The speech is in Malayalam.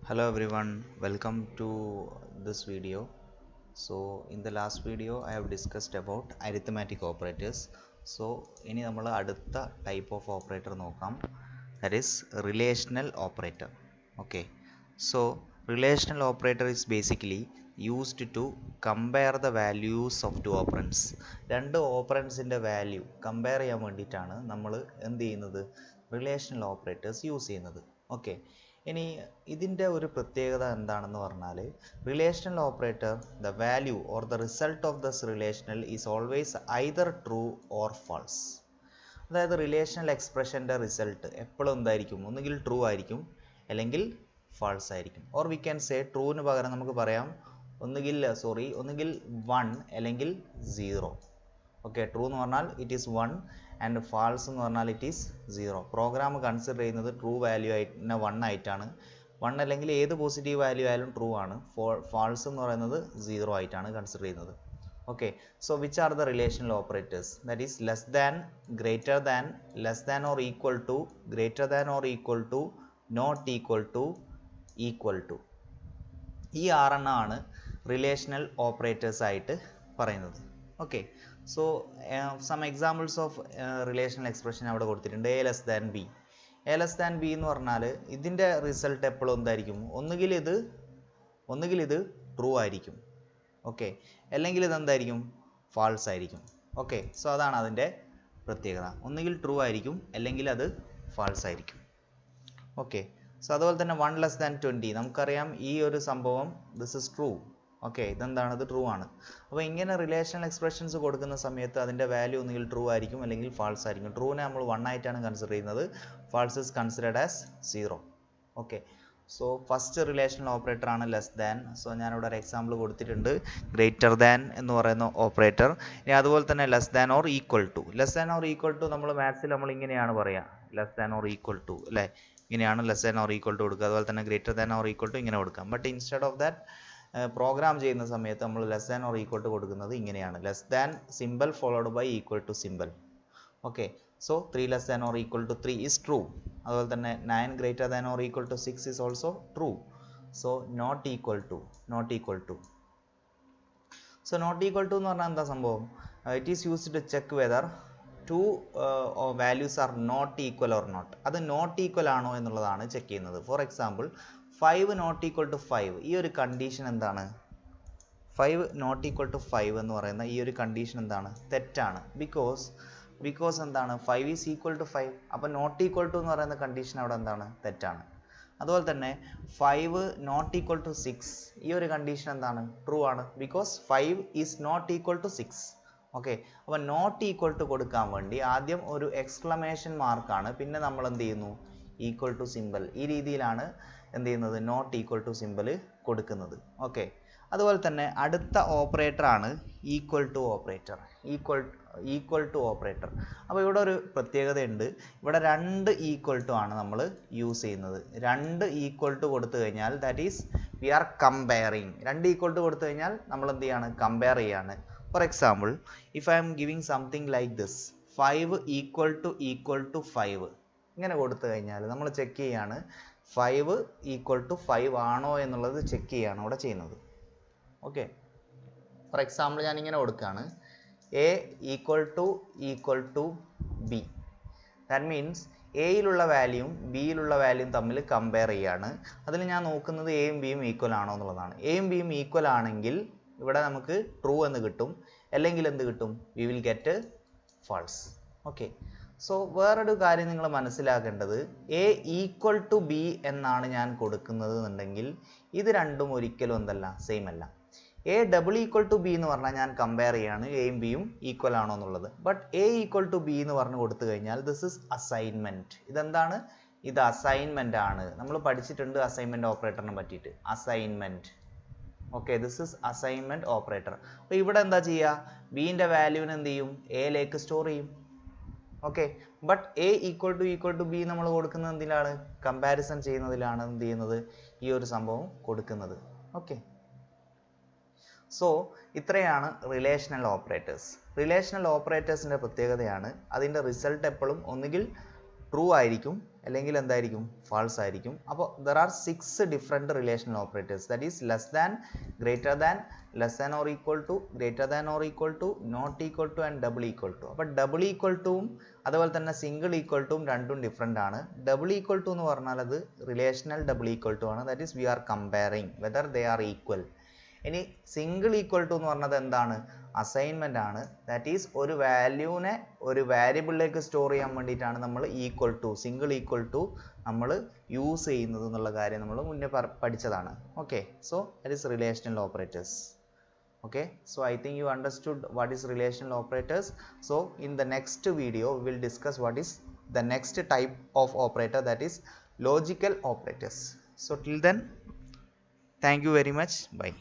Hello everyone, welcome to this video. So in the last video I have discussed about arithmetic operators. So ഇനി നമ്മൾ അടുത്ത type of operator നോക്കാം, that is relational operator. Okay, so relational operator is basically used to compare the values of two operands. രണ്ട് ഓപ്പറൻസിൻ്റെ വാല്യൂ കമ്പയർ ചെയ്യാൻ വേണ്ടിയിട്ടാണ് നമ്മൾ എന്ത് ചെയ്യുന്നത്, റിലേഷണൽ ഓപ്പറേറ്റേഴ്സ് യൂസ് ചെയ്യുന്നത്. ഓക്കെ, ഇനി ഇതിൻ്റെ ഒരു പ്രത്യേകത എന്താണെന്ന് പറഞ്ഞാൽ, relational operator the value or the result of this relational is always either true or false. അതായത് റിലേഷണൽ എക്സ്പ്രഷൻ്റെ റിസൾട്ട് എപ്പോഴും എന്തായിരിക്കും, ഒന്നുകിൽ ട്രൂ ആയിരിക്കും അല്ലെങ്കിൽ ഫാൾസ് ആയിരിക്കും. ഓർ വി ക്യാൻ സേ ട്രൂവിന് പകരം നമുക്ക് പറയാം ഒന്നുകിൽ 1 അല്ലെങ്കിൽ 0. ഓക്കെ, ട്രൂ എന്ന് പറഞ്ഞാൽ ഇറ്റ് ഈസ് 1 ആൻഡ് ഫാൾസ് എന്ന് പറഞ്ഞാൽ ഇറ്റ് ഈസ് 0. പ്രോഗ്രാം കൺസിഡർ ചെയ്യുന്നത് ട്രൂ വാല്യൂ ആയിട്ട് 1 ആയിട്ടാണ്. 1 അല്ലെങ്കിൽ ഏത് പോസിറ്റീവ് വാല്യൂ ആയാലും ട്രൂ ആണ്. ഫാൾസ് എന്ന് പറയുന്നത് 0 ആയിട്ടാണ് കൺസിഡർ ചെയ്യുന്നത്. Okay, so which are the relational operators? That is less than, greater than, less than or equal to, greater than or equal to, not equal to, equal to. ഈ 6 എണ്ണമാണ് റിലേഷണൽ ഓപ്പറേറ്റേഴ്സ് ആയിട്ട് പറയുന്നത്. Okay, so some examples of relational expression അവിടെ കൊടുത്തിട്ടുണ്ട്. A less than B. A less than B എന്ന് പറഞ്ഞാൽ ഇതിൻ്റെ റിസൾട്ട് എപ്പോഴും എന്തായിരിക്കും, ഒന്നുകിൽ ഇത് ട്രൂ ആയിരിക്കും, ഓക്കെ, അല്ലെങ്കിൽ ഇതെന്തായിരിക്കും, ഫാൾസ് ആയിരിക്കും. ഓക്കെ, സോ അതാണ് അതിൻ്റെ പ്രത്യേകത. ഒന്നുകിൽ ട്രൂ ആയിരിക്കും അല്ലെങ്കിൽ അത് ഫാൾസ് ആയിരിക്കും. ഓക്കെ, സോ അതുപോലെ തന്നെ 1 ലെസ് ദാൻ 20 നമുക്കറിയാം ഈ ഒരു സംഭവം ദിസ് ഇസ് ട്രൂ. ഓക്കെ, ഇതെന്താണ്, ഇത് ട്രൂ ആണ്. അപ്പോൾ ഇങ്ങനെ റിലേഷണൽ എക്സ്പ്രഷൻസ് കൊടുക്കുന്ന സമയത്ത് അതിൻ്റെ വാല്യൂ ഒന്നുകിൽ ട്രൂ ആയിരിക്കും അല്ലെങ്കിൽ ഫാൾസ് ആയിരിക്കും. ട്രൂവിനെ നമ്മൾ 1 ആയിട്ടാണ് കൺസിഡർ ചെയ്യുന്നത്, false is considered as 0. Okay, so first relational operator ആണ് ലെസ് ദാൻ. സോ ഞാനിവിടെ ഒരു എക്സാമ്പിൾ കൊടുത്തിട്ടുണ്ട്, ഗ്രേറ്റർ ദാൻ എന്ന് പറയുന്ന ഓപ്പറേറ്റർ. ഇനി അതുപോലെ തന്നെ less than or equal to. Less than or equal to നമ്മൾ മാത്സിൽ നമ്മൾ ഇങ്ങനെയാണ് പറയുക, less than or equal to, അല്ലേ, ഇങ്ങനെയാണ് less than or equal to കൊടുക്കുക. അതുപോലെ തന്നെ greater than or equal to ഇങ്ങനെ കൊടുക്കാം. But instead of that program ചെയ്യുന്ന സമയത്ത് നമ്മൾ less than or equal to കൊടുക്കുന്നത് ഇങ്ങനെയാണ്, less than symbol followed by equal to symbol. Okay, so 3 less than or equal to 3 is true. അതുപോലെ തന്നെ 9 greater than or equal to 6 is also true. So not equal to. So not equal to എന്ന് പറഞ്ഞാൽ എന്താ സംഭവം, it is used to check whether two values are not equal or not. അത് നോട്ട് ഈക്വൽ ആണോ എന്നുള്ളതാണ് ചെക്ക് ചെയ്യുന്നത്. For example 5 not equal to 5, ഈ ഒരു കണ്ടീഷൻ എന്താണ്, 5 നോട്ട് ഈക്വൽ ടു 5 എന്ന് പറയുന്ന ഈ ഒരു കണ്ടീഷൻ എന്താണ്, തെറ്റാണ്. ബിക്കോസ് എന്താണ്, 5 ഈസ് ഈക്വൽ ടു 5. അപ്പോൾ നോട്ട് ഈക്വൽ ടു എന്ന് പറയുന്ന കണ്ടീഷൻ അവിടെ എന്താണ്, തെറ്റാണ്. അതുപോലെ തന്നെ 5 നോട്ട് ഈക്വൽ ടു 6, ഈ ഒരു കണ്ടീഷൻ എന്താണ്, ട്രൂ ആണ്. Because 5 is not equal to 6. Okay, അപ്പോൾ നോട്ട് ഈക്വൽ ടു കൊടുക്കാൻ വേണ്ടി ആദ്യം ഒരു എക്സ്ക്ലമേഷൻ മാർക്കാണ്, പിന്നെ നമ്മൾ എന്ത് ചെയ്യുന്നു, ഈക്വൽ ടു സിമ്പിൾ. ഈ രീതിയിലാണ് എന്ത് ചെയ്യുന്നത്, നോട്ട് ഈക്വൽ ടു സിമ്പിൾ കൊടുക്കുന്നത്. ഓക്കെ, അതുപോലെ തന്നെ അടുത്ത ഓപ്പറേറ്റർ ആണ് equal to operator. Equal to operator. അപ്പോൾ ഇവിടെ ഒരു പ്രത്യേകതയുണ്ട്, ഇവിടെ 2 ഈക്വൽ ടു ആണ് നമ്മൾ യൂസ് ചെയ്യുന്നത്. 2 ഈക്വൽ ടു കൊടുത്തു കഴിഞ്ഞാൽ that is we are comparing. 2 equal to കൊടുത്തു കഴിഞ്ഞാൽ നമ്മൾ എന്ത് ചെയ്യാണ്, കമ്പയർ ചെയ്യാണ്. For example if I am giving something like this, 5 equal to 5 ഇങ്ങനെ കൊടുത്തു കഴിഞ്ഞാൽ നമ്മൾ ചെക്ക് ചെയ്യാണ് 5 ഈക്വൽ ടു 5 ആണോ എന്നുള്ളത് ചെക്ക് ചെയ്യാണ് ഇവിടെ ചെയ്യുന്നത്. ഓക്കെ, ഫോർ എക്സാമ്പിൾ ഞാൻ ഇങ്ങനെ കൊടുക്കുകയാണ്, A equal to B. That means എയിലുള്ള വാല്യൂയും ബിയിലുള്ള വാല്യൂയും തമ്മിൽ കമ്പയർ ചെയ്യാണ്. അതിൽ ഞാൻ നോക്കുന്നത് എയും ബിയും ഈക്വൽ ആണോ എന്നുള്ളതാണ്. എയും ബിയും ഈക്വൽ ആണെങ്കിൽ ഇവിടെ നമുക്ക് ട്രൂ എന്ന് കിട്ടും, അല്ലെങ്കിൽ എന്ത് കിട്ടും, we will get false. Okay, so വേറൊരു കാര്യം നിങ്ങൾ മനസ്സിലാക്കേണ്ടത്, എ ഈക്വൽ ടു ബി എന്നാണ് ഞാൻ കൊടുക്കുന്നത് എന്നുണ്ടെങ്കിൽ ഇത് രണ്ടും ഒരിക്കലും എന്തല്ല, സെയിം അല്ല. A double equal to B എന്ന് പറഞ്ഞാൽ ഞാൻ കമ്പയർ ചെയ്യാണ് എയും ബിയും ഈക്വൽ ആണോ എന്നുള്ളത്. But A equal to B എന്ന് പറഞ്ഞു കൊടുത്തു കഴിഞ്ഞാൽ ദിസ് ഇസ് അസൈൻമെന്റ്. ഇതെന്താണ്, ഇത് അസൈൻമെന്റ് ആണ്. നമ്മൾ പഠിച്ചിട്ടുണ്ട് അസൈൻമെന്റ് ഓപ്പറേറ്ററിനെ പറ്റിയിട്ട്, assignment. Okay, this is assignment operator. അപ്പോൾ ഇവിടെ എന്താ ചെയ്യുക, ബിന്റെ വാല്യൂവിന് എന്ത് ചെയ്യും, എയിലേക്ക് സ്റ്റോർ ചെയ്യും. Okay, but A equal to B നമ്മൾ കൊടുക്കുന്നത് എന്തിനാണ്, കമ്പാരിസൺ ചെയ്യുന്നതിലാണ് എന്ത് ചെയ്യുന്നത്, ഈ ഒരു സംഭവം കൊടുക്കുന്നത്. ഓക്കെ, സോ ഇത്രയാണ് റിലേഷണൽ ഓപ്പറേറ്റേഴ്സ്. റിലേഷണൽ ഓപ്പറേറ്റേഴ്സിൻ്റെ പ്രത്യേകതയാണ് അതിൻ്റെ റിസൾട്ട് എപ്പോഴും ഒന്നുകിൽ ട്രൂ ആയിരിക്കും, അല്ലെങ്കിൽ എന്തായിരിക്കും, ഫാൾസ് ആയിരിക്കും. അപ്പോൾ there are 6 different relational operators, that is less than, greater than, less than or equal to, greater than or equal to, not equal to and double equal to. അപ്പോൾ ഡബിൾ ഈക്വൽ ടുവും അതുപോലെ തന്നെ സിംഗിൾ ഈക്വൽ ടുവും രണ്ടും ഡിഫറെൻ്റ് ആണ്. ഡബിൾ ഈക്വൽ ടു എന്ന് പറഞ്ഞാൽ അത് റിലേഷണൽ ഡബിൾ ഈക്വൽ ടു ആണ്, that is we are comparing whether they are equal. ഇനി സിംഗിൾ ഈക്വൽ ടു എന്ന് പറഞ്ഞത് എന്താണ്, അസൈൻമെന്റ് ആണ്. ദാറ്റ് ഈസ് ഒരു വാല്യൂനെ ഒരു വാരിയബിളിലേക്ക് സ്റ്റോർ ചെയ്യാൻ വേണ്ടിയിട്ടാണ് നമ്മൾ equal to, single equal to നമ്മൾ യൂസ് ചെയ്യുന്നത് എന്നുള്ള കാര്യം നമ്മൾ മുന്നേ പഠിച്ചതാണ്. Okay, so that is relational operators. Okay, so I think you understood what is relational operators. So in the next video we will discuss what is the next type of operator, that is logical operators. So till then, thank you very much. Bye.